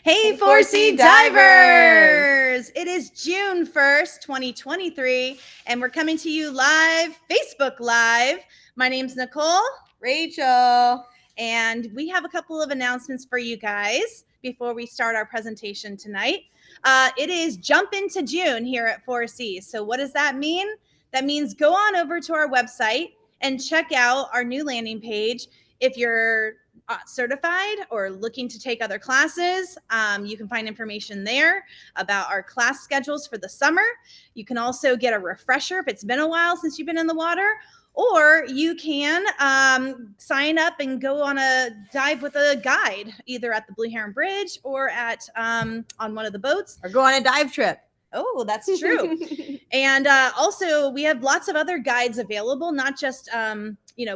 Hey, 4C Divers! It is June 1st, 2023, and we're coming to you live, Facebook Live. My name's Nicole. Rachel. And we have a couple of announcements for you guys before we start our presentation tonight. It is Jump Into June here at 4C. So what does that mean? That means go on over to our website and check out our new landing page. If you're certified or looking to take other classes, you can find information there about our class schedules for the summer. You can also get a refresher if it's been a while since you've been in the water, or you can sign up and go on a dive with a guide, either at the Blue Heron Bridge or at on one of the boats. Or go on a dive trip. Oh, that's true. And also, we have lots of other guides available, not just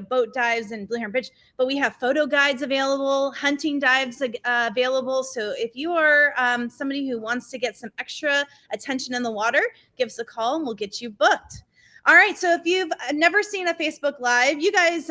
boat dives and Blue Heron Bridge, but we have photo guides available, hunting dives available. So if you are somebody who wants to get some extra attention in the water, give us a call and we'll get you booked. All right, so if you've never seen a Facebook Live, you guys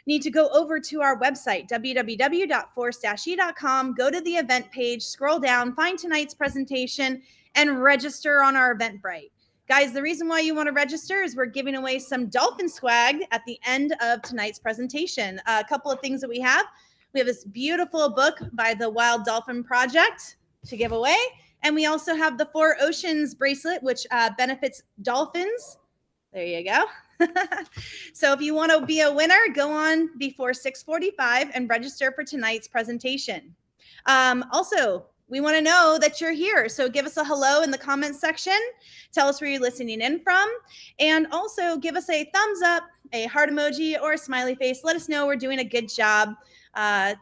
need to go over to our website, www.force-e.com, go to the event page, scroll down, find tonight's presentation, and register on our Eventbrite. Guys, the reason why you want to register is we're giving away some dolphin swag at the end of tonight's presentation. A couple of things that we have. We have this beautiful book by the Wild Dolphin Project to give away. And we also have the 4 Oceans bracelet, which benefits dolphins. There you go. So if you want to be a winner, go on before 6:45 and register for tonight's presentation. Also, we want to know that you're here. So give us a hello in the comments section. Tell us where you're listening in from. And also give us a thumbs up, a heart emoji, or a smiley face. Let us know we're doing a good job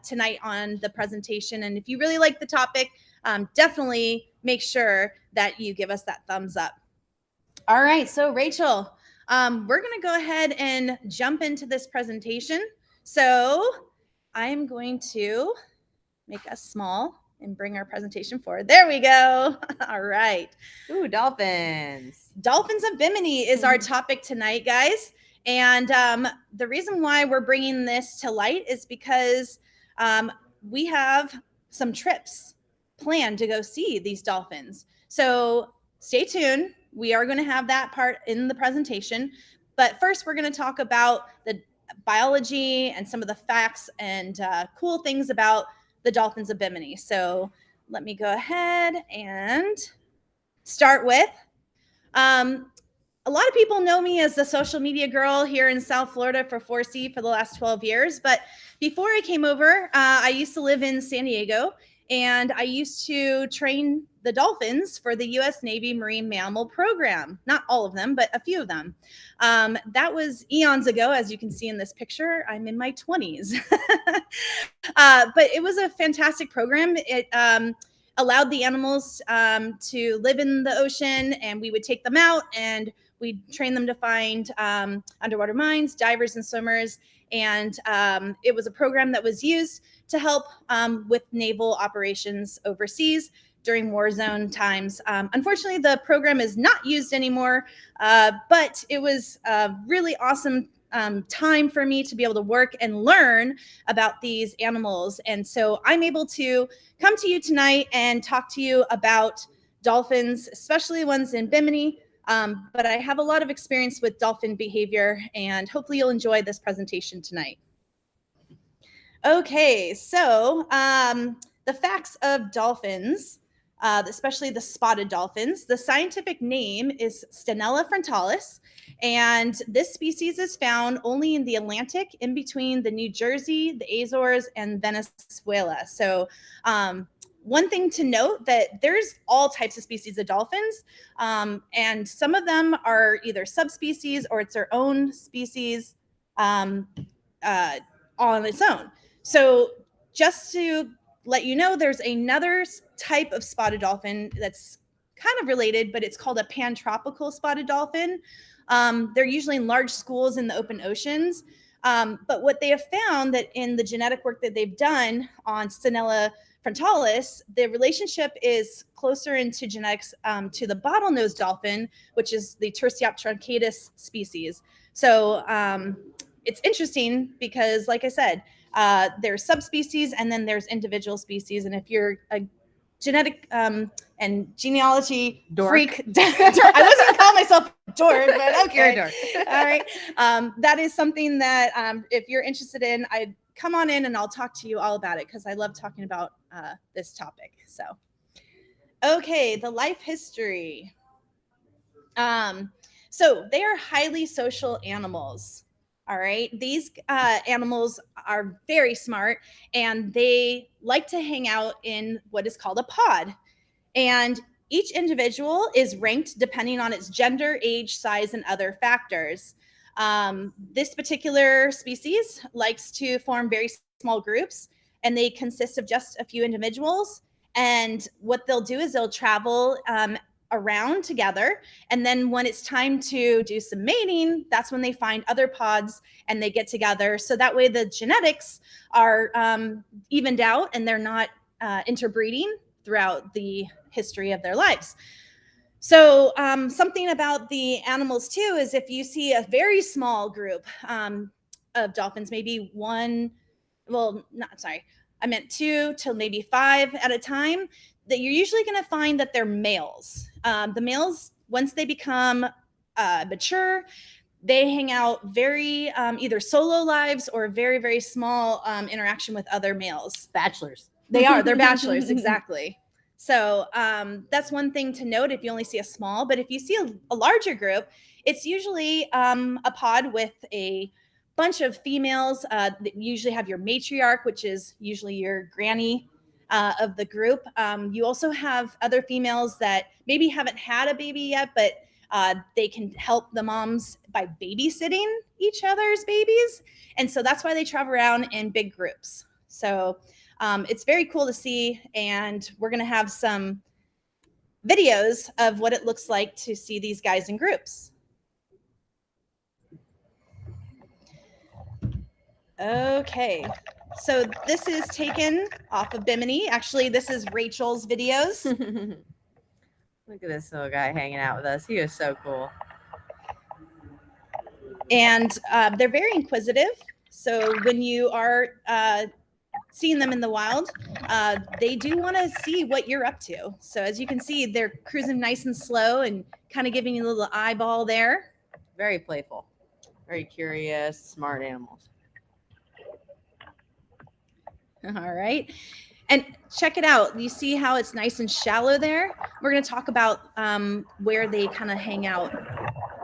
tonight on the presentation. And if you really like the topic, definitely make sure that you give us that thumbs up. All right, so Rachel, we're going to go ahead and jump into this presentation. So I'm going to make us small and bring our presentation forward. There we go. All right. Ooh, dolphins. Dolphins of Bimini is our topic tonight, guys. And the reason why we're bringing this to light is because we have some trips planned to go see these dolphins. So stay tuned. We are going to have that part in the presentation. But first, we're going to talk about the biology and some of the facts and cool things about the dolphins of Bimini. So let me go ahead and start with, a lot of people know me as the social media girl here in South Florida for 4C for the last 12 years. But before I came over, I used to live in San Diego, and I used to train the dolphins for the U.S. Navy Marine Mammal Program. Not all of them, but a few of them. That was eons ago, as you can see in this picture. I'm in my 20s. But it was a fantastic program. It allowed the animals to live in the ocean, and we would take them out and we'd train them to find underwater mines, divers, and swimmers. And it was a program that was used to help with naval operations overseas during war zone times. Unfortunately, the program is not used anymore, but it was a really awesome time for me to be able to work and learn about these animals. And so I'm able to come to you tonight and talk to you about dolphins, especially ones in Bimini. But I have a lot of experience with dolphin behavior, and hopefully you'll enjoy this presentation tonight. Okay, so the facts of dolphins, especially the spotted dolphins. The scientific name is Stenella frontalis, and this species is found only in the Atlantic, in between the New Jersey, the Azores, and Venezuela. So one thing to note, that there's all types of species of dolphins, and some of them are either subspecies or it's their own species on its own. So just to let you know, there's another type of spotted dolphin that's kind of related, but it's called a pantropical spotted dolphin. They're usually in large schools in the open oceans. But what they have found, that in the genetic work that they've done on Stenella frontalis, the relationship is closer into genetics to the bottlenose dolphin, which is the Tursiops truncatus species. So it's interesting because, like I said, there's subspecies and then there's individual species. And if you're genetic and genealogy Dork. freak. I wasn't gonna call myself a dork, but okay. You're a dork. All right. That is something that if you're interested in, I'd come on in and I'll talk to you all about it because I love talking about this topic. So, okay, the life history. So they are highly social animals. All right. These animals are very smart and they like to hang out in what is called a pod. And each individual is ranked depending on its gender, age, size, and other factors. This particular species likes to form very small groups, and they consist of just a few individuals. And what they'll do is they'll travel around together. And then when it's time to do some mating, that's when they find other pods and they get together. So that way the genetics are evened out and they're not interbreeding throughout the history of their lives. So something about the animals too is if you see a very small group of dolphins, maybe one, well, not sorry, I meant 2 to maybe 5 at a time, that you're usually going to find that they're males. The males, once they become mature, they hang out very either solo lives or very, very small interaction with other males. Bachelors. They're bachelors, exactly. So that's one thing to note if you only see a small, but if you see a larger group, it's usually a pod with a bunch of females that usually have your matriarch, which is usually your granny of the group. You also have other females that maybe haven't had a baby yet, but they can help the moms by babysitting each other's babies. And so that's why they travel around in big groups. So it's very cool to see. And we're going to have some videos of what it looks like to see these guys in groups. Okay. So this is taken off of Bimini. Actually, this is Rachel's videos. Look at this little guy hanging out with us. He is so cool. And they're very inquisitive. So when you are seeing them in the wild, they do want to see what you're up to. So as you can see, they're cruising nice and slow and kind of giving you a little eyeball there. Very playful, very curious, smart animals. All right. And check it out. You see how it's nice and shallow there? We're going to talk about where they kind of hang out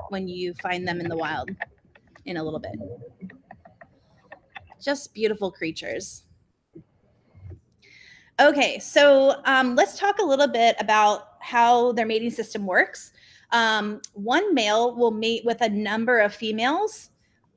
when you find them in the wild in a little bit. Just beautiful creatures. Okay, so let's talk a little bit about how their mating system works. One male will mate with a number of females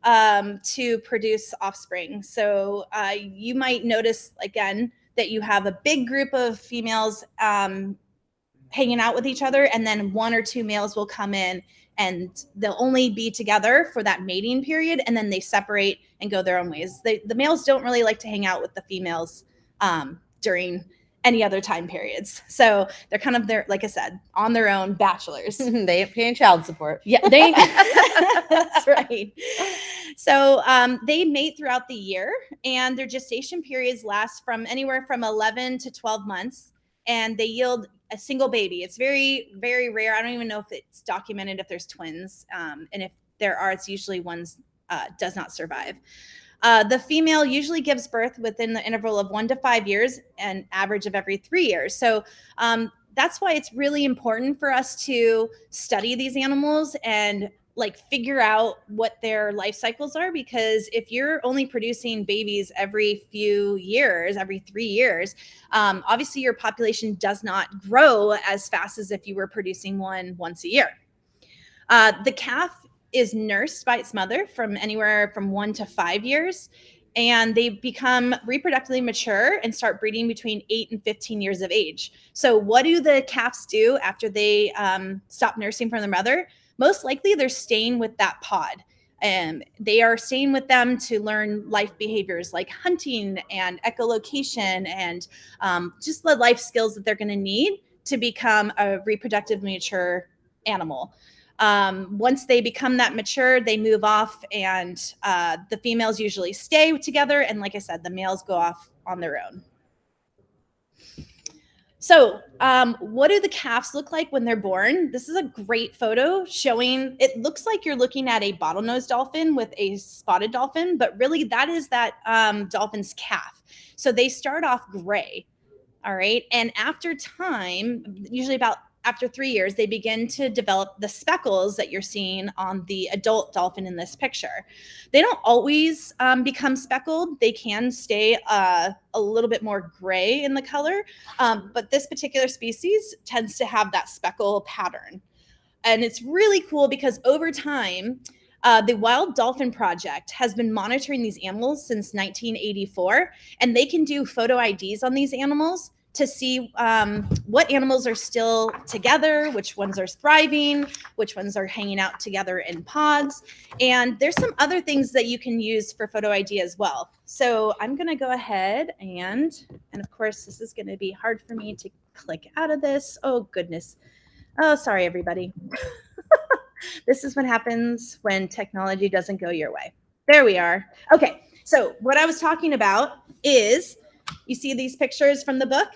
to produce offspring. So you might notice, again, that you have a big group of females hanging out with each other, and then 1 or 2 males will come in and they'll only be together for that mating period, and then they separate and go their own ways. The males don't really like to hang out with the females during any other time periods. So they're kind of like I said, on their own, bachelors. They ain't paying child support. Yeah, that's right. So they mate throughout the year, and their gestation periods last from anywhere from 11 to 12 months, and they yield a single baby. It's very, very rare. I don't even know if it's documented if there's twins, and if there are, it's usually ones does not survive. The female usually gives birth within the interval of 1 to 5 years, an average of every 3 years. So that's why it's really important for us to study these animals and like figure out what their life cycles are, because if you're only producing babies every few years, every 3 years, obviously your population does not grow as fast as if you were producing one once a year. The calf is nursed by its mother from anywhere from 1 to 5 years, and they become reproductively mature and start breeding between 8 and 15 years of age. So what do the calves do after they stop nursing from their mother? Most likely they're staying with that pod. And they are staying with them to learn life behaviors like hunting and echolocation and just the life skills that they're going to need to become a reproductively mature animal. Once they become that mature, they move off, and the females usually stay together. And like I said, the males go off on their own. So, what do the calves look like when they're born? This is a great photo showing it looks like you're looking at a bottlenose dolphin with a spotted dolphin, but really that is that dolphin's calf. So they start off gray. All right. And after time, usually about after 3 years, they begin to develop the speckles that you're seeing on the adult dolphin in this picture. They don't always become speckled. They can stay a little bit more gray in the color. But this particular species tends to have that speckle pattern. And it's really cool because over time, the Wild Dolphin Project has been monitoring these animals since 1984, and they can do photo IDs on these animals to see what animals are still together, which ones are thriving, which ones are hanging out together in pods. And there's some other things that you can use for photo ID as well. So I'm going to go ahead and of course, this is going to be hard for me to click out of this. Oh, goodness. Oh, sorry, everybody. This is what happens when technology doesn't go your way. There we are. Okay, so what I was talking about is, you see these pictures from the book?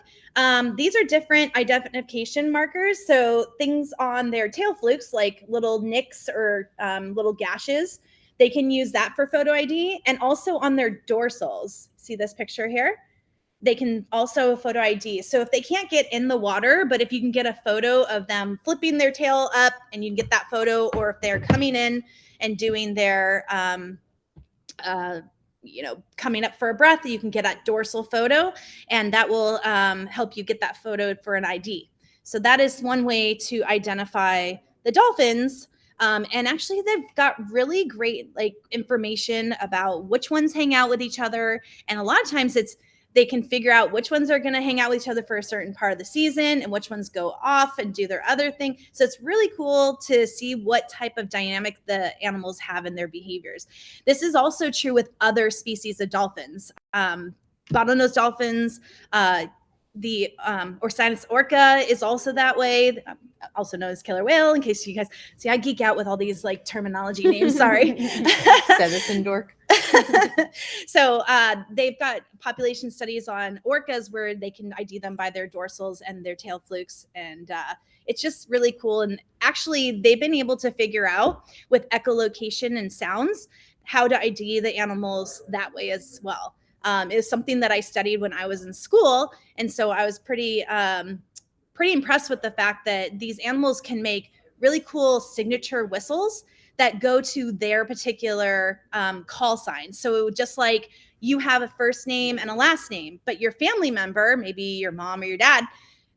These are different identification markers. So things on their tail flukes, like little nicks or little gashes, they can use that for photo ID, and also on their dorsals. See this picture here? They can also photo ID. So if they can't get in the water, but if you can get a photo of them flipping their tail up and you can get that photo, or if they're coming in and doing their, coming up for a breath, you can get that dorsal photo, and that will help you get that photo for an ID. So that is one way to identify the dolphins. And actually, they've got really great information about which ones hang out with each other. And a lot of times they can figure out which ones are going to hang out with each other for a certain part of the season and which ones go off and do their other thing. So it's really cool to see what type of dynamic the animals have in their behaviors. This is also true with other species of dolphins. Bottlenose dolphins, the Orcinus orca is also that way, also known as killer whale, in case you guys see, I geek out with all these terminology names. Sorry. Citizen dork. So they've got population studies on orcas where they can ID them by their dorsals and their tail flukes. And it's just really cool. And actually, they've been able to figure out with echolocation and sounds how to ID the animals that way as well. It was something that I studied when I was in school. And so I was pretty impressed with the fact that these animals can make really cool signature whistles that go to their particular call sign. So just like you have a first name and a last name, but your family member, maybe your mom or your dad,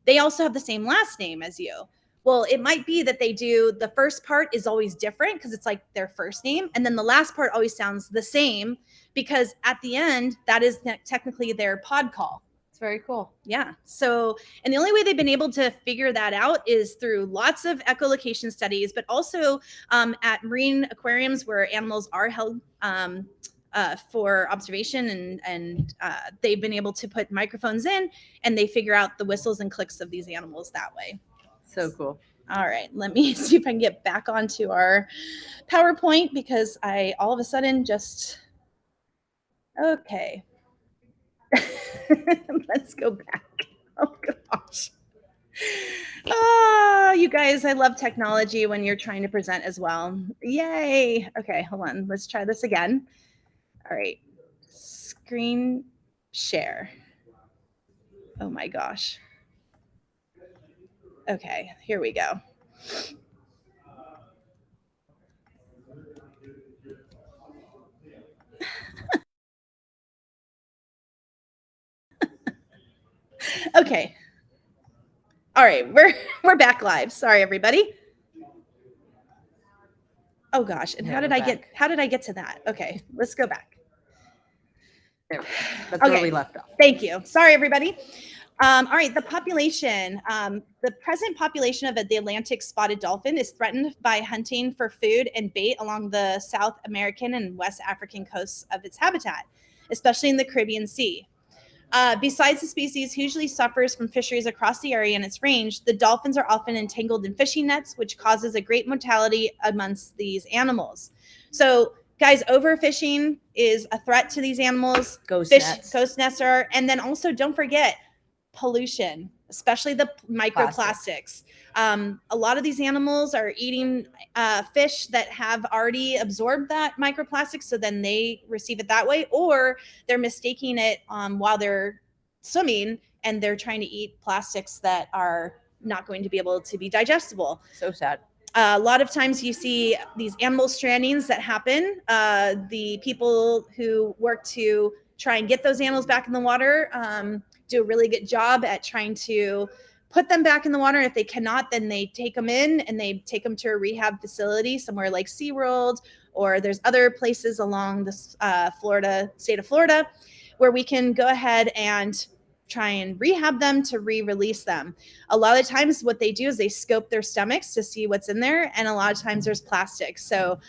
they also have the same last name as you. Well, it might be that they do, the first part is always different because it's like their first name. And then the last part always sounds the same because at the end, that is technically their pod call. It's very cool. Yeah. So, and the only way they've been able to figure that out is through lots of echolocation studies, but also at marine aquariums where animals are held for observation, and they've been able to put microphones in and they figure out the whistles and clicks of these animals that way. So cool. All right, let me see if I can get back onto our PowerPoint because I all of a sudden just, okay. Let's go back. Oh gosh. Oh, you guys, I love technology when you're trying to present as well. Yay. Okay, hold on. Let's try this again. All right. Screen share. Oh my gosh. Okay, here we go. Okay. All right, we're back live. Sorry, everybody. Oh gosh, and how did I get to that? Okay, let's go back. There we go. That's where we left off. Thank you. Sorry, everybody. All right, the population. The present population of the Atlantic spotted dolphin is threatened by hunting for food and bait along the South American and West African coasts of its habitat, especially in the Caribbean Sea. Besides, the species usually suffers from fisheries across the area and its range. The dolphins are often entangled in fishing nets, which causes a great mortality amongst these animals. So, guys, overfishing is a threat to these animals. Ghost nets are, and then also don't forget pollution. especially the microplastics. A lot of these animals are eating fish that have already absorbed that microplastic, so then they receive it that way, or they're mistaking it while they're swimming and they're trying to eat plastics that are not going to be able to be digestible. So sad. A lot of times you see these animal strandings that happen. The people who work to try and get those animals back in the water do a really good job at trying to put them back in the water. And if they cannot, then they take them in and they take them to a rehab facility somewhere like SeaWorld, or there's other places along the state of Florida, where we can go ahead and try and rehab them to re-release them. A lot of times what they do is they scope their stomachs to see what's in there, and a lot of times there's plastic, so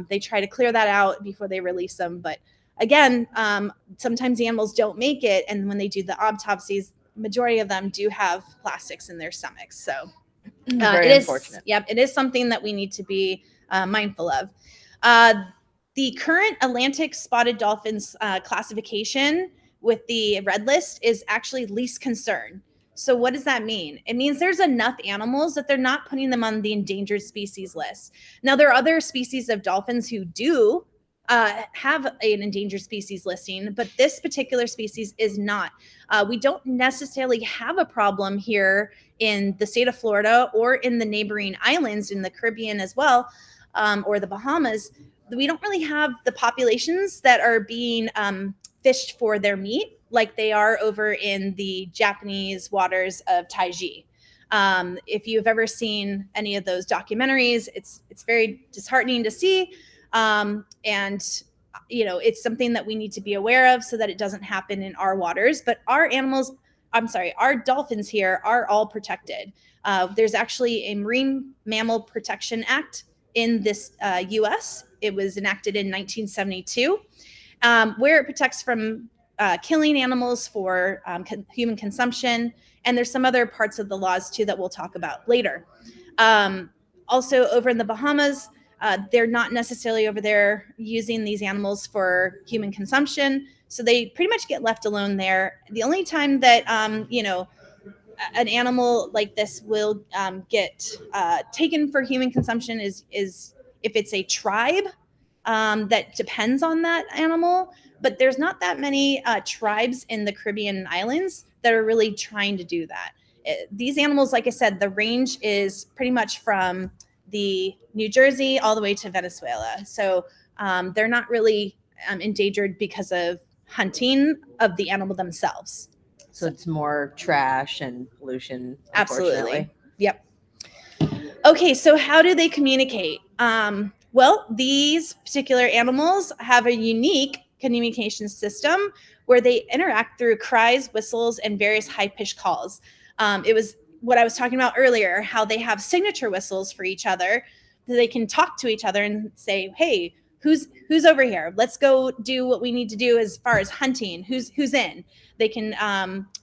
they try to clear that out before they release them. But again, sometimes the animals don't make it, and when they do the autopsies, majority of them do have plastics in their stomachs. So Very unfortunate. Yep, it is something that we need to be mindful of. The current Atlantic spotted dolphins classification with the red list is actually least concern. So what does that mean? It means there's enough animals that they're not putting them on the endangered species list. Now, there are other species of dolphins who do have an endangered species listing, but this particular species is not. We don't necessarily have a problem here in the state of Florida or in the neighboring islands in the Caribbean as well, or the Bahamas. We don't really have the populations that are being fished for their meat like they are over in the Japanese waters of Taiji. If you've ever seen any of those documentaries, it's very disheartening to see. And you know, it's something that we need to be aware of so that it doesn't happen in our waters. But our dolphins here are all protected. There's actually a Marine Mammal Protection Act in this U.S. It was enacted in 1972, where it protects from killing animals for human consumption. And there's some other parts of the laws too that we'll talk about later. Also over in the Bahamas, they're not necessarily over there using these animals for human consumption. So they pretty much get left alone there. The only time that, an animal like this will get taken for human consumption is if it's a tribe that depends on that animal. But there's not that many tribes in the Caribbean islands that are really trying to do that. These animals, like I said, the range is pretty much from the New Jersey all the way to Venezuela. So they're not really endangered because of hunting of the animal themselves. So it's more trash and pollution. Absolutely. Yep. Okay, so how do they communicate? Well, these particular animals have a unique communication system where they interact through cries, whistles, and various high-pitched calls. It was what I was talking about earlier, how they have signature whistles for each other, so they can talk to each other and say, hey, who's over here? Let's go do what we need to do as far as hunting. Who's in? They can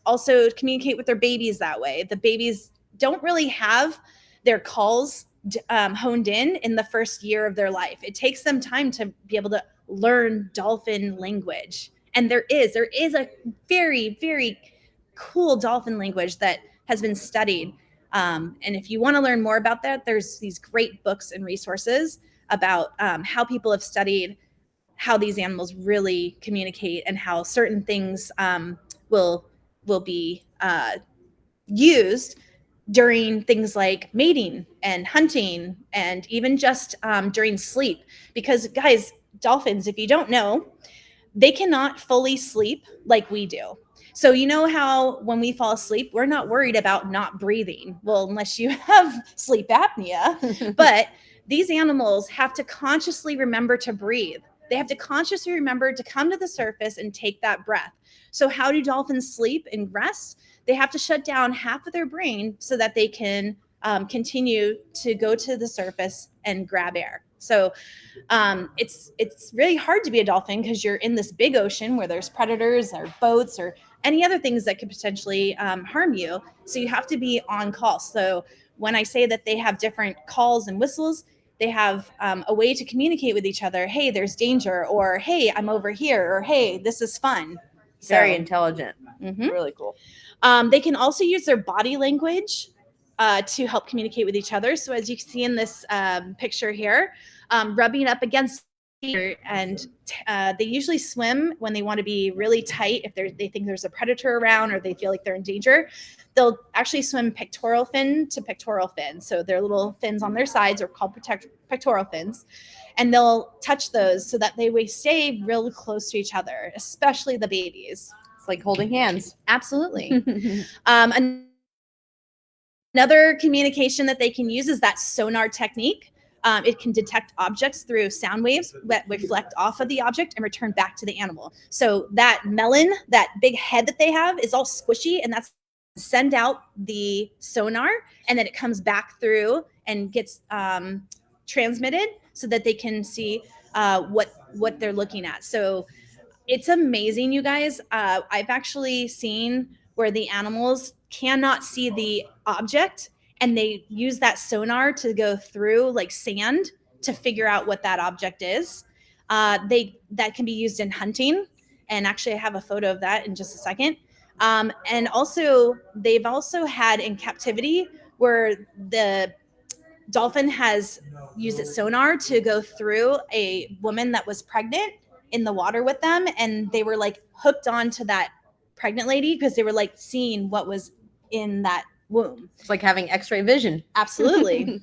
also communicate with their babies that way. The babies don't really have their calls honed in the first year of their life. It takes them time to be able to learn dolphin language. And there is a very, very cool dolphin language that has been studied. And if you want to learn more about that, there's these great books and resources about how people have studied how these animals really communicate and how certain things will be used during things like mating and hunting, and even just during sleep. Because guys, dolphins, if you don't know, they cannot fully sleep like we do. So you know how when we fall asleep, we're not worried about not breathing. Well, unless you have sleep apnea. But these animals have to consciously remember to breathe. They have to consciously remember to come to the surface and take that breath. So how do dolphins sleep and rest? They have to shut down half of their brain so that they can continue to go to the surface and grab air. So it's really hard to be a dolphin because you're in this big ocean where there's predators or boats or any other things that could potentially harm you. So you have to be on call. So when I say that they have different calls and whistles, they have a way to communicate with each other. Hey, there's danger, or hey, I'm over here, or hey, this is fun. Very intelligent. Mhm. Really cool. They can also use their body language to help communicate with each other. So as you can see in this picture here, rubbing up against and they usually swim when they want to be really tight. If they think there's a predator around or they feel like they're in danger, they'll actually swim pectoral fin to pectoral fin. So their little fins on their sides are called pectoral fins. And they'll touch those so that they stay really close to each other, especially the babies. It's like holding hands. Absolutely. Another communication that they can use is that sonar technique. It can detect objects through sound waves that reflect off of the object and return back to the animal. So that melon, that big head that they have, is all squishy, and that's send out the sonar, and then it comes back through and gets transmitted so that they can see what they're looking at. So it's amazing, you guys. I've actually seen where the animals cannot see the object and they use that sonar to go through like sand to figure out what that object is. That can be used in hunting, and actually I have a photo of that in just a second. And also they've also had in captivity where the dolphin has used its sonar to go through a woman that was pregnant in the water with them, and they were like hooked onto that pregnant lady because they were like seeing what was in that womb. It's like having x-ray vision. Absolutely.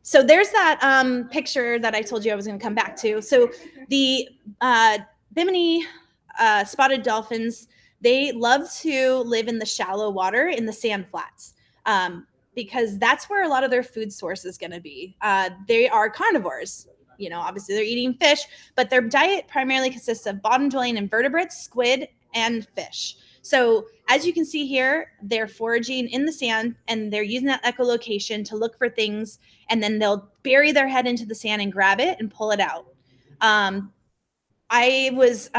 So there's that picture that I told you I was going to come back to. So the Bimini spotted dolphins, they love to live in the shallow water in the sand flats. Because that's where a lot of their food source is going to be. They are carnivores. You know, obviously they're eating fish, but their diet primarily consists of bottom-dwelling invertebrates, squid, and fish. So as you can see here, they're foraging in the sand and they're using that echolocation to look for things, and then they'll bury their head into the sand and grab it and pull it out. I was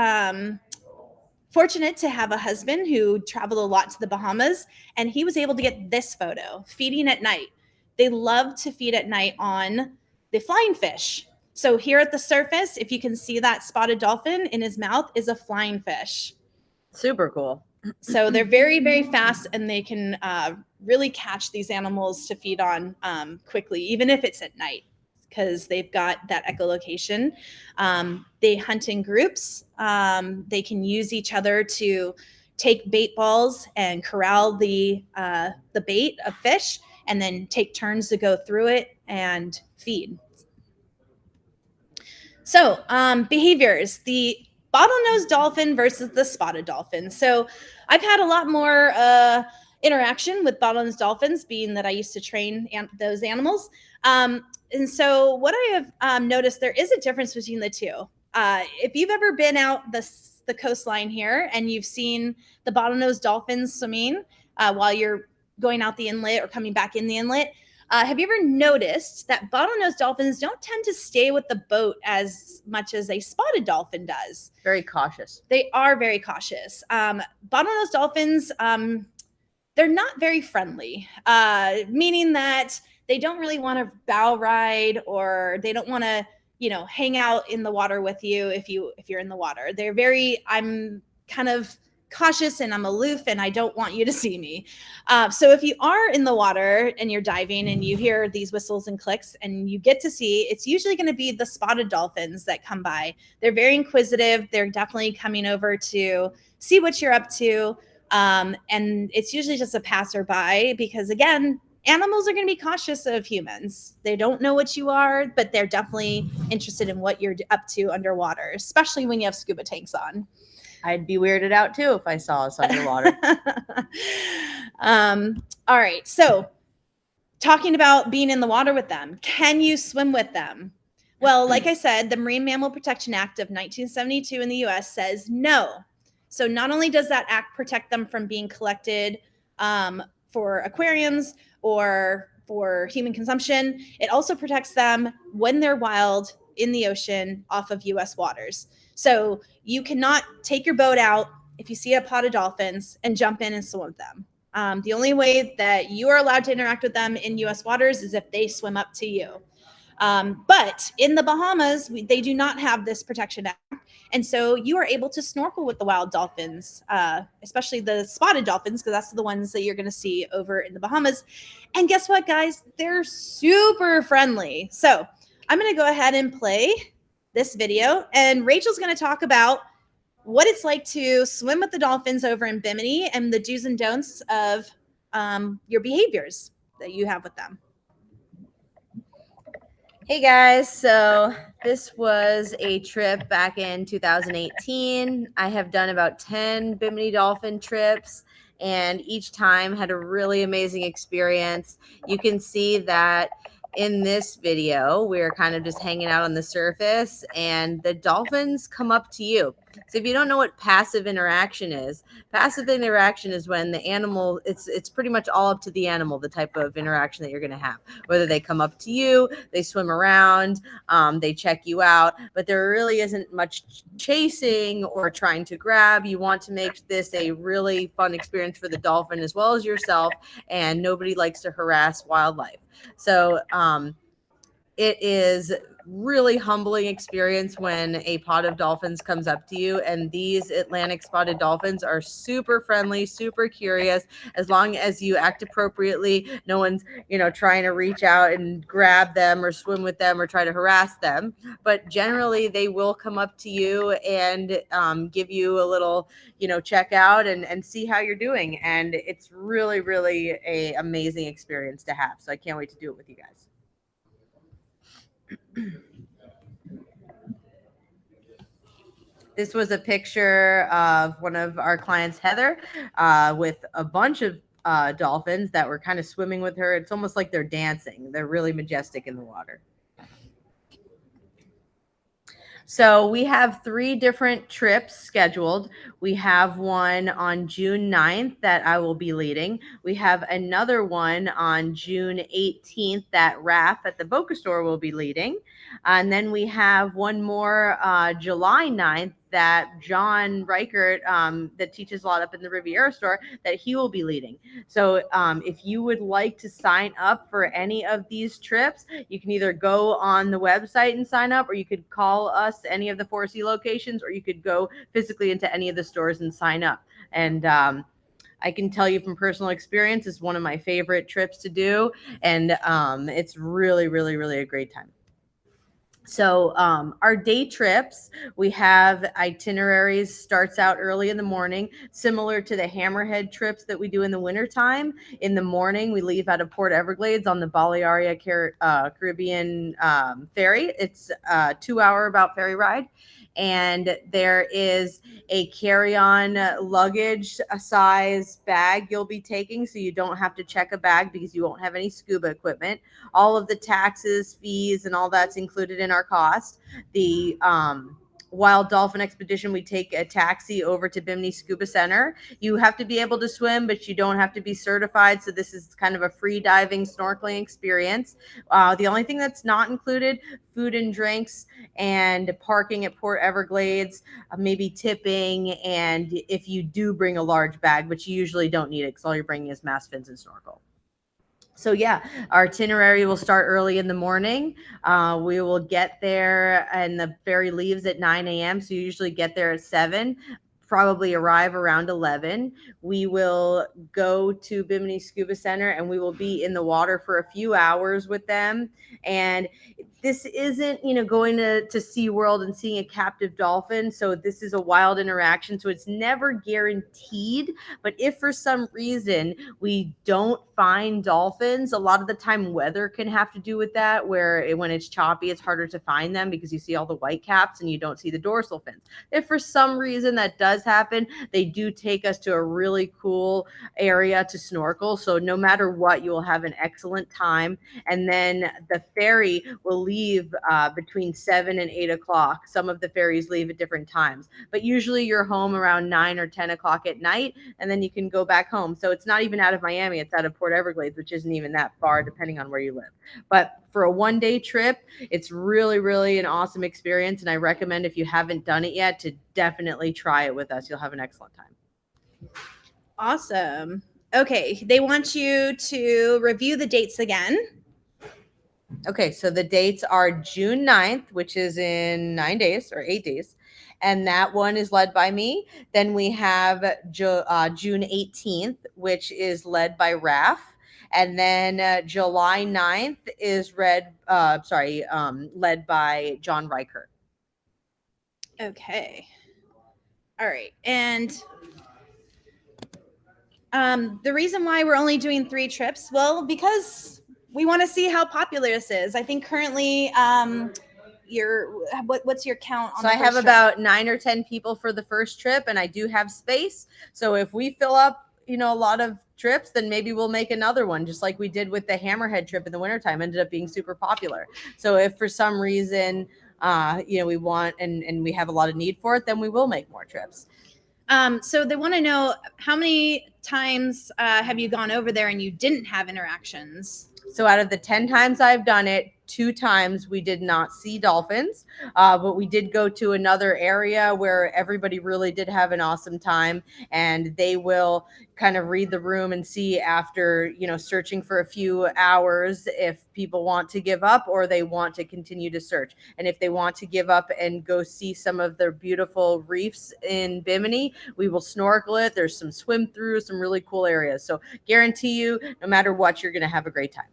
fortunate to have a husband who traveled a lot to the Bahamas, and he was able to get this photo, feeding at night. They love to feed at night on the flying fish. So here at the surface, if you can see that spotted dolphin, in his mouth is a flying fish. Super cool. So they're very, very fast, and they can really catch these animals to feed on quickly, even if it's at night, because they've got that echolocation. They hunt in groups. They can use each other to take bait balls and corral the bait of fish, and then take turns to go through it and feed. So behaviors, the bottlenose dolphin versus the spotted dolphin. So I've had a lot more interaction with bottlenose dolphins, being that I used to train those animals. And so what I have noticed, there is a difference between the two. If you've ever been out the coastline here and you've seen the bottlenose dolphins swimming while you're going out the inlet or coming back in the inlet, have you ever noticed that bottlenose dolphins don't tend to stay with the boat as much as a spotted dolphin does? Very cautious. They are very cautious. Bottlenose dolphins, they're not very friendly, meaning that they don't really want to bow ride, or they don't want to, hang out in the water with you if you're in the water. They're very, I'm kind of cautious and I'm aloof and I don't want you to see me. So if you are in the water and you're diving and you hear these whistles and clicks and you get to see, it's usually going to be the spotted dolphins that come by. They're very inquisitive. They're definitely coming over to see what you're up to. And it's usually just a passerby because, again, animals are going to be cautious of humans. They don't know what you are, but they're definitely interested in what you're up to underwater, especially when you have scuba tanks on. I'd be weirded out too if I saw us underwater. All right. So talking about being in the water with them, can you swim with them? Well, like I said, the Marine Mammal Protection Act of 1972 in the US says no. So not only does that act protect them from being collected for aquariums or for human consumption, it also protects them when they're wild in the ocean off of US waters. So you cannot take your boat out if you see a pod of dolphins and jump in and swim with them. The only way that you are allowed to interact with them in US waters is if they swim up to you. But in the Bahamas, they do not have this protection act. And so you are able to snorkel with the wild dolphins, especially the spotted dolphins, because that's the ones that you're going to see over in the Bahamas. And guess what, guys? They're super friendly. So I'm going to go ahead and play this video, and Rachel's going to talk about what it's like to swim with the dolphins over in Bimini and the do's and don'ts of your behaviors that you have with them. Hey guys, so this was a trip back in 2018. I have done about 10 Bimini Dolphin trips, and each time had a really amazing experience. You can see that in this video, we're kind of just hanging out on the surface, and the dolphins come up to you. So if you don't know what passive interaction is when the animal, it's pretty much all up to the animal, the type of interaction that you're going to have, whether they come up to you, they swim around, they check you out, but there really isn't much chasing or trying to grab. You want to make this a really fun experience for the dolphin as well as yourself, and nobody likes to harass wildlife. So it is really humbling experience when a pod of dolphins comes up to you, and these Atlantic spotted dolphins are super friendly, super curious. As long as you act appropriately, no one's trying to reach out and grab them or swim with them or try to harass them, but generally they will come up to you and give you a little check out and see how you're doing, and it's really a amazing experience to have. So I can't wait to do it with you guys. This was a picture of one of our clients, Heather, with a bunch of dolphins that were kind of swimming with her. It's almost like they're dancing. They're really majestic in the water. So we have 3 different trips scheduled. We have one on June 9th that I will be leading. We have another one on June 18th that Raph at the Boca Store will be leading. And then we have one more July 9th that John Reichert, that teaches a lot up in the Riviera Store, that he will be leading. So if you would like to sign up for any of these trips, you can either go on the website and sign up, or you could call us any of the 4C locations, or you could go physically into any of the stores and sign up. And I can tell you from personal experience, it's one of my favorite trips to do, and it's really a great time. So our day trips, we have itineraries, starts out early in the morning, similar to the Hammerhead trips that we do in the wintertime. In the morning, we leave out of Port Everglades on the Balearia Caribbean ferry. It's a 2-hour about ferry ride. And there is a carry-on luggage size bag you'll be taking, so you don't have to check a bag because you won't have any scuba equipment. All of the taxes, fees, and all that's included in our cost. The Wild Dolphin Expedition, we take a taxi over to Bimini Scuba Center. You have to be able to swim, but you don't have to be certified. So this is kind of a free diving, snorkeling experience. The only thing that's not included, food and drinks and parking at Port Everglades, maybe tipping. And if you do bring a large bag, but you usually don't need it because all you're bringing is mask, fins, and snorkel. So yeah, our itinerary will start early in the morning. We will get there, and the ferry leaves at 9 a.m. So you usually get there at 7, probably arrive around 11. We will go to Bimini Scuba Center, and we will be in the water for a few hours with them. And this isn't, going to SeaWorld and seeing a captive dolphin. So this is a wild interaction. So it's never guaranteed. But if for some reason we don't find dolphins, a lot of the time weather can have to do with that, where when it's choppy, it's harder to find them because you see all the white caps and you don't see the dorsal fins. If for some reason that does happen, they do take us to a really cool area to snorkel. So no matter what, you will have an excellent time. And then the ferry will leave between 7 and 8 o'clock. Some of the ferries leave at different times, but usually you're home around 9 or 10 o'clock at night, and then you can go back home. So it's not even out of Miami, it's out of Port Everglades, which isn't even that far depending on where you live. But for a one-day trip, it's really an awesome experience, and I recommend, if you haven't done it yet, to definitely try it with us. You'll have an excellent time. Awesome. Okay, they want you to review the dates again. Okay, so the dates are June 9th, which is in 9 days or 8 days. And that one is led by me. Then we have June 18th, which is led by Raf. And then July 9th is led by John Reichert. Okay. All right. And the reason why we're only doing 3 trips, well, because we want to see how popular this is. I think currently, what's your count on? So I have about 9 or 10 people for the first trip, and I do have space. So if we fill up, a lot of trips, then maybe we'll make another one, just like we did with the Hammerhead trip in the wintertime. Ended up being super popular. So if for some reason, we want and we have a lot of need for it, then we will make more trips. So they want to know, how many times have you gone over there and you didn't have interactions? So out of the 10 times I've done it, 2 times we did not see dolphins, but we did go to another area where everybody really did have an awesome time, and they will kind of read the room and see after, searching for a few hours if people want to give up or they want to continue to search. And if they want to give up and go see some of the beautiful reefs in Bimini, we will snorkel it. There's some swim through, some really cool areas. So guarantee you, no matter what, you're going to have a great time.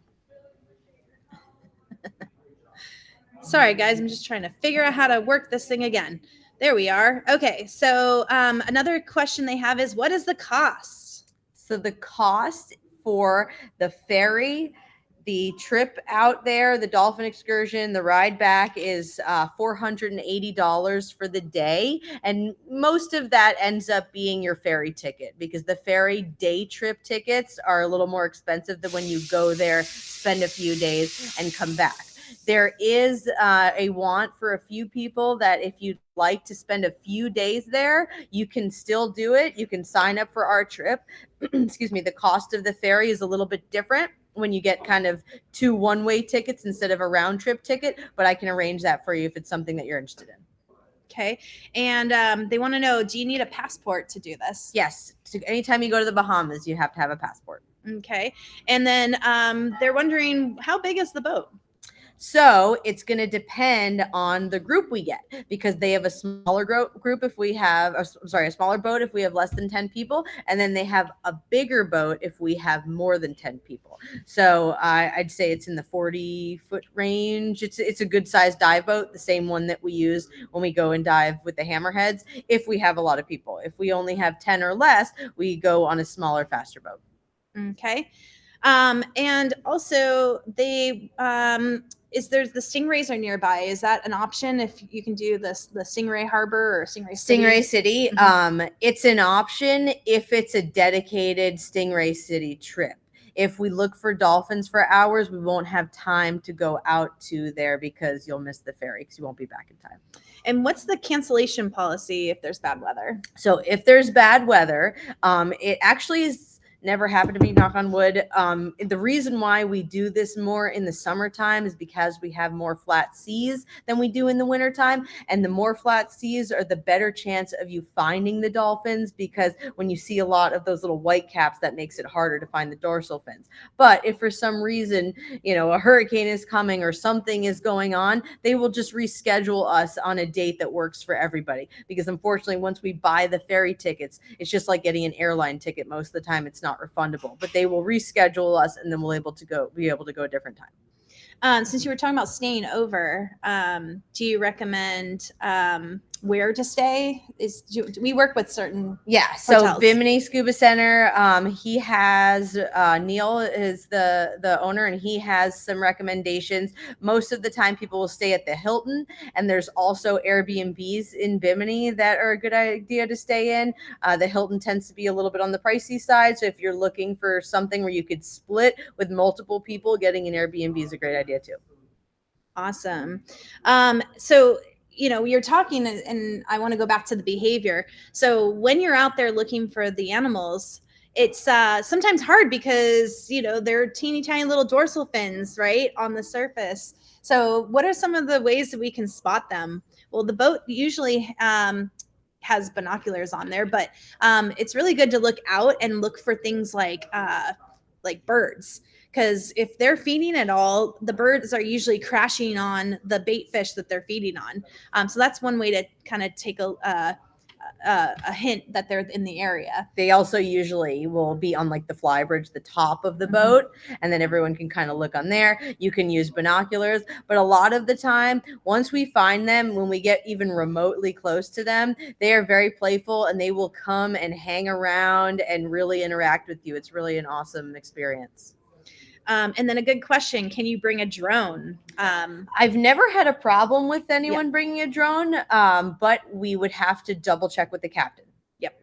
Sorry, guys, I'm just trying to figure out how to work this thing again. There we are. Okay, so another question they have is, what is the cost? So the cost for the ferry, the trip out there, the dolphin excursion, the ride back is $480 for the day. And most of that ends up being your ferry ticket, because the ferry day trip tickets are a little more expensive than when you go there, spend a few days, and come back. There is a want for a few people that if you'd like to spend a few days there, you can still do it. You can sign up for our trip. Excuse me. The cost of the ferry is a little bit different when you get kind of 2 one-way tickets instead of a round trip ticket, but I can arrange that for you if it's something that you're interested in. Okay. And they want to know, do you need a passport to do this? Yes. So anytime you go to the Bahamas, you have to have a passport. Okay. And then they're wondering, how big is the boat? So it's going to depend on the group we get, because they have a smaller group if we have, a smaller boat if we have less than 10 people. And then they have a bigger boat if we have more than 10 people. So I'd say it's in the 40-foot range. It's a good sized dive boat, the same one that we use when we go and dive with the hammerheads. If we have a lot of people, if we only have 10 or less, we go on a smaller, faster boat. Okay. And also they, there's the stingrays are nearby. Is that an option if you can do the Stingray Harbor or Stingray City? Stingray City. Mm-hmm. It's an option if it's a dedicated Stingray City trip. If we look for dolphins for hours, we won't have time to go out to there because you'll miss the ferry because you won't be back in time. And what's the cancellation policy if there's bad weather? So if there's bad weather, it actually is never happened to me, knock on wood. The reason why we do this more in the summertime is because we have more flat seas than we do in the wintertime. And the more flat seas are the better chance of you finding the dolphins, because when you see a lot of those little white caps, that makes it harder to find the dorsal fins. But if for some reason, a hurricane is coming or something is going on, they will just reschedule us on a date that works for everybody. Because unfortunately, once we buy the ferry tickets, it's just like getting an airline ticket. Most of the time, it's not refundable, but they will reschedule us and then we'll be able to go a different time. Since you were talking about staying over, do you recommend where to stay? Do we work with certain so hotels? Bimini Scuba Center, he has Neil is the owner, and he has some recommendations. Most of the time people will stay at the Hilton, and there's also Airbnbs in Bimini that are a good idea to stay in. The Hilton tends to be a little bit on the pricey side, so if you're looking for something where you could split with multiple people, getting an Airbnb is a great idea too. Awesome. So you're talking, and I want to go back to the behavior. So when you're out there looking for the animals, it's sometimes hard because they're teeny tiny little dorsal fins right on the surface. So what are some of the ways that we can spot them? Well, the boat usually has binoculars on there, but it's really good to look out and look for things like birds, because if they're feeding at all, the birds are usually crashing on the bait fish that they're feeding on. So that's one way to kind of take a hint that they're in the area. They also usually will be on like the fly bridge, the top of the Mhm. boat, and then everyone can kind of look on there. You can use binoculars, but a lot of the time, once we find them, when we get even remotely close to them, they are very playful and they will come and hang around and really interact with you. It's really an awesome experience. And then a good question: can you bring a drone? I've never had a problem with anyone bringing a drone, but we would have to double check with the captain. Yep.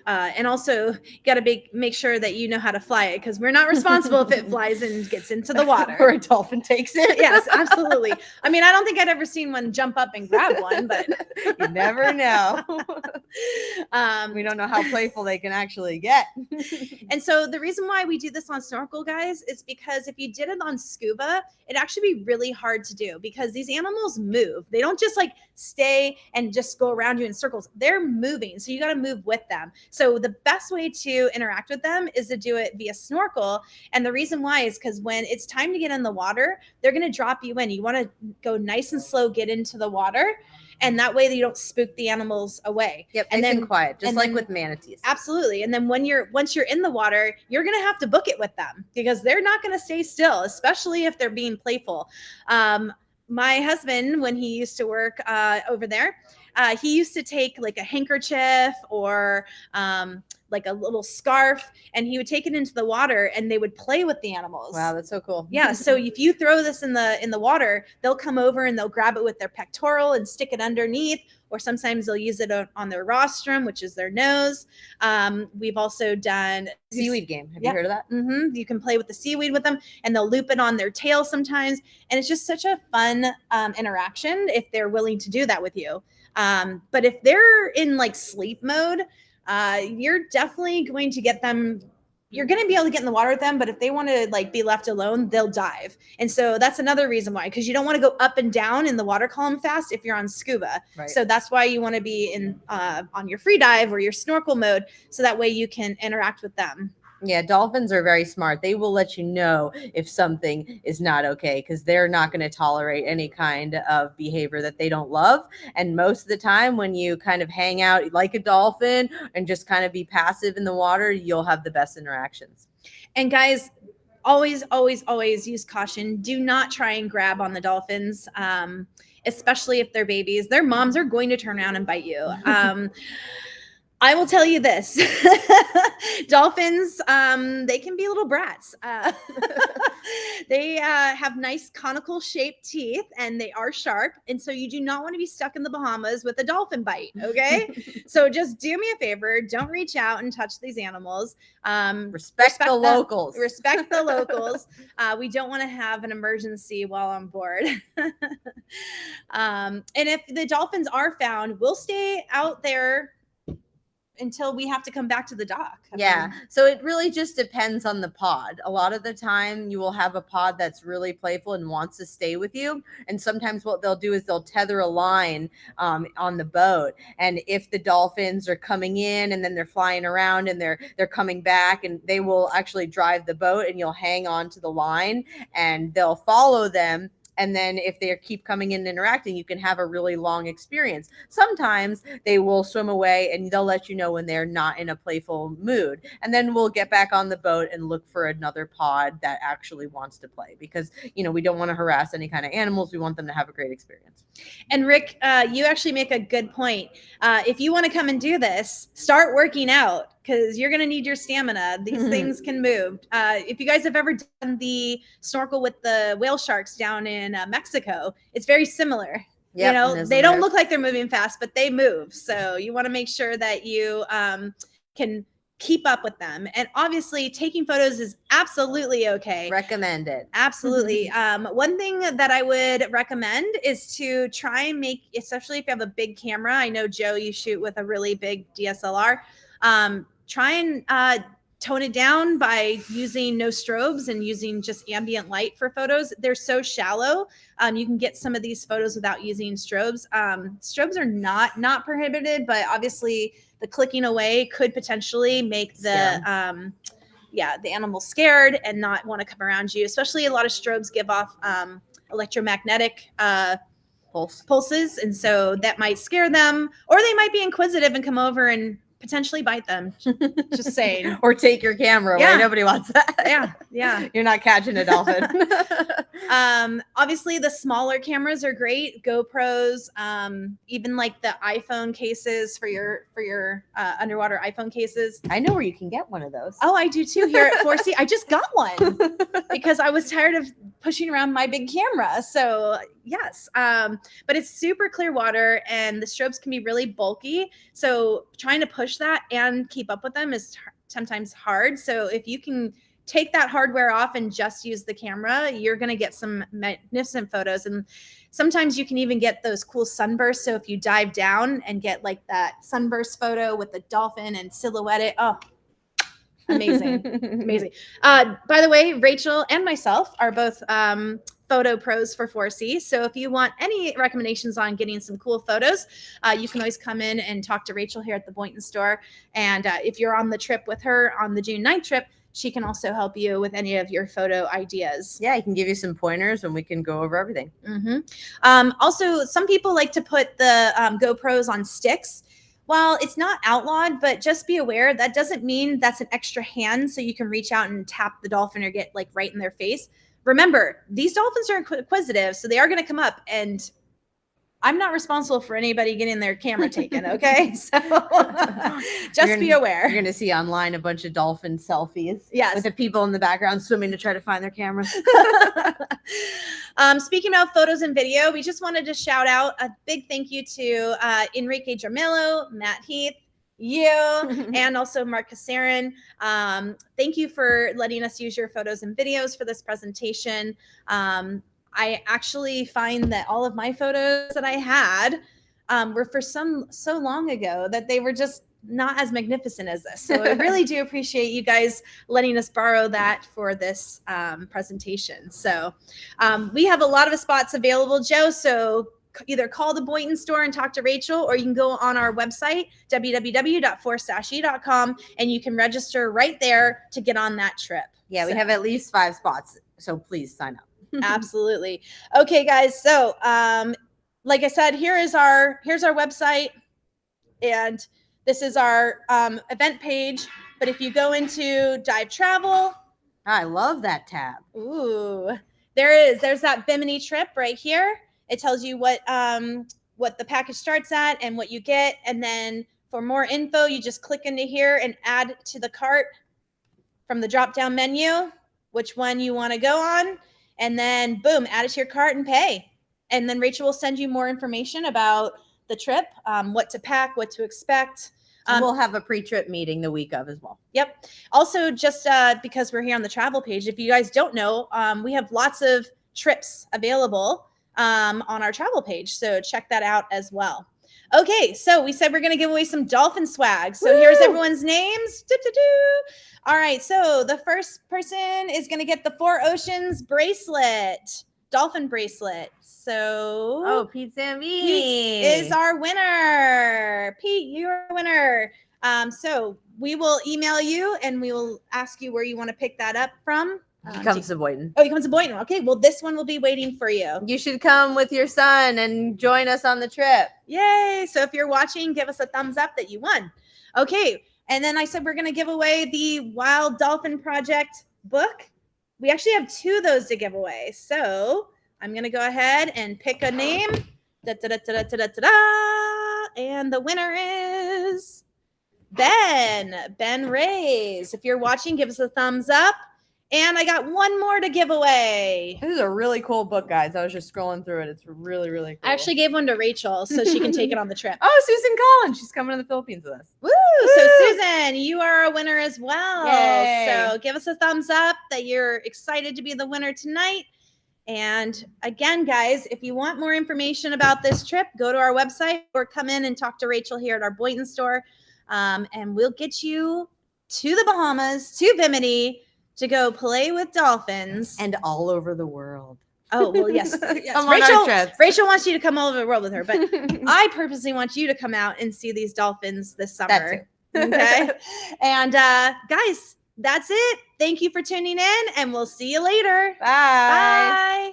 And also, got to make sure that you know how to fly it, because we're not responsible if it flies and gets into the water or a dolphin takes it. Yes, absolutely. I mean, I don't think I'd ever seen one jump up and grab one, but you never know. We don't know how playful they can actually get. And so the reason why we do this on snorkel, guys, is because if you did it on scuba, it'd actually be really hard to do, because these animals move. They don't just like stay and just go around you in circles. They're moving. So you got to move with them. So the best way to interact with them is to do it via snorkel. And the reason why is because when it's time to get in the water, they're going to drop you in. You want to go nice and slow, get into the water. And that way you don't spook the animals away. Yep, and nice then and quiet, just like with manatees. Absolutely. And then once you're in the water, you're gonna have to book it with them, because they're not gonna stay still, especially if they're being playful. My husband, when he used to work over there, he used to take like a handkerchief or like a little scarf, and he would take it into the water and they would play with the animals. Wow, that's so cool. Yeah. So if you throw this in the water, they'll come over and they'll grab it with their pectoral and stick it underneath, or sometimes they'll use it on their rostrum, which is their nose. We've also done seaweed game. Have you heard of that? Mm-hmm. You can play with the seaweed with them, and they'll loop it on their tail sometimes, and it's just such a fun interaction if they're willing to do that with you. But if they're in like sleep mode, you're definitely going to get them. You're going to be able to get in the water with them, but if they want to like be left alone, they'll dive. And so that's another reason why, because you don't want to go up and down in the water column fast if you're on scuba. Right. So that's why you want to be in on your free dive or your snorkel mode, so that way you can interact with them. Yeah, dolphins are very smart. They will let you know if something is not okay, because they're not going to tolerate any kind of behavior that they don't love. And most of the time, when you kind of hang out like a dolphin and just kind of be passive in the water, you'll have the best interactions. And guys, always, always, always use caution. Do not try and grab on the dolphins, especially if they're babies. Their moms are going to turn around and bite you. I will tell you this. Dolphins, they can be little brats. They have nice conical shaped teeth, and they are sharp. And so you do not want to be stuck in the Bahamas with a dolphin bite. Okay. So just do me a favor. Don't reach out and touch these animals. Respect the locals. Respect the locals. We don't want to have an emergency while on board. And if the dolphins are found, we'll stay out there until we have to come back to the dock. Yeah. So it really just depends on the pod. A lot of the time you will have a pod that's really playful and wants to stay with you. And sometimes what they'll do is they'll tether a line on the boat. And if the dolphins are coming in and then they're flying around and they're coming back, and they will actually drive the boat, and you'll hang on to the line and they'll follow them. And then if they keep coming in and interacting, you can have a really long experience. Sometimes they will swim away and they'll let you know when they're not in a playful mood. And then we'll get back on the boat and look for another pod that actually wants to play, because, we don't want to harass any kind of animals. We want them to have a great experience. And Rick, you actually make a good point. If you want to come and do this, start working out, because you're going to need your stamina. These things can move. If you guys have ever done the snorkel with the whale sharks down in Mexico, it's very similar. Yep, they don't look like they're moving fast, but they move. So you want to make sure that you can keep up with them. And obviously taking photos is absolutely okay. Recommend it. Absolutely. One thing that I would recommend is to try and make, especially if you have a big camera. I know, Joe, you shoot with a really big DSLR. Try and tone it down by using no strobes and using just ambient light for photos. They're so shallow. You can get some of these photos without using strobes. Strobes are not prohibited, but obviously the clicking away could potentially make the the animal's scared and not want to come around you. Especially a lot of strobes give off electromagnetic pulses, and so that might scare them, or they might be inquisitive and come over and potentially bite them. Just saying. Or take your camera away. Nobody wants that. Yeah. You're not catching a dolphin. Obviously the smaller cameras are great. GoPros, even like the iPhone cases for your underwater iPhone cases. I know where you can get one of those. Oh, I do too, here at 4C. I just got one because I was tired of pushing around my big camera. So yes, but it's super clear water and the strobes can be really bulky. So trying to push that and keep up with them is sometimes hard. So if you can take that hardware off and just use the camera, you're going to get some magnificent photos. And sometimes you can even get those cool sunbursts. So if you dive down and get like that sunburst photo with the dolphin and silhouette it, oh, amazing. Amazing. By the way, Rachel and myself are both photo pros for 4C. So if you want any recommendations on getting some cool photos, you can always come in and talk to Rachel here at the Boynton store. And if you're on the trip with her on the June 9th trip, she can also help you with any of your photo ideas. Yeah, I can give you some pointers and we can go over everything. Also, some people like to put the GoPros on sticks. While it's not outlawed, but just be aware that doesn't mean that's an extra hand so you can reach out and tap the dolphin or get like right in their face. Remember, these dolphins are inquisitive, so they are going to come up, and I'm not responsible for anybody getting their camera taken, okay? So just be aware. You're going to see online a bunch of dolphin selfies. Yes. With the people in the background swimming to try to find their cameras. Speaking of photos and video, we just wanted to shout out a big thank you to Enrique Germillo, Matt Heath, you, and also Mark Casarin. Thank you for letting us use your photos and videos for this presentation. I actually find that all of my photos that I had were for so long ago that they were just not as magnificent as this. So I really do appreciate you guys letting us borrow that for this presentation. So we have a lot of spots available, Joe. So either call the Boynton store and talk to Rachel, or you can go on our website, www.4sashi.com, and you can register right there to get on that trip. Yeah, we have at least 5 spots. So please sign up. Absolutely. Okay, guys. So like I said, here's our website, and this is our event page. But if you go into Dive Travel, I love that tab. Ooh, there's that Bimini trip right here. It tells you what the package starts at and what you get. And then for more info, you just click into here and add to the cart from the drop-down menu, which one you want to go on. And then boom, add it to your cart and pay. And then Rachel will send you more information about the trip, what to pack, what to expect. We'll have a pre-trip meeting the week of as well. Yep. Also, just because we're here on the travel page, if you guys don't know, we have lots of trips available on our travel page. So check that out as well. Okay, so we said we're going to give away some dolphin swag. So here's everyone's names. All right, so the first person is going to get the 4 Oceans bracelet, dolphin bracelet. So Pete Zambini Pete is our winner. Pete, you're a winner. So we will email you and we will ask you where you want to pick that up from. He comes to Boynton. Oh, he comes to Boynton. Okay, well, this one will be waiting for you. You should come with your son and join us on the trip. Yay. So if you're watching, give us a thumbs up that you won. Okay, and then I said we're going to give away the Wild Dolphin Project book. We actually have 2 of those to give away. So I'm going to go ahead and pick a name. And the winner is Ben Rays. If you're watching, give us a thumbs up. And I got one more to give away. This is a really cool book, guys. I was just scrolling through it. It's really, really cool. I actually gave one to Rachel so she can take it on the trip. Oh, Susan Collins. She's coming to the Philippines with us. Woo! So Susan, you are a winner as well. Yay. So give us a thumbs up that you're excited to be the winner tonight. And again, guys, if you want more information about this trip, go to our website or come in and talk to Rachel here at our Boynton store. And we'll get you to the Bahamas, to Bimini, to go play with dolphins. And all over the world. Oh, well, yes. Come on our trips. Rachel wants you to come all over the world with her, but I purposely want you to come out and see these dolphins this summer. That too. Okay. And guys, That's it. Thank you for tuning in, and we'll see you later. Bye. Bye.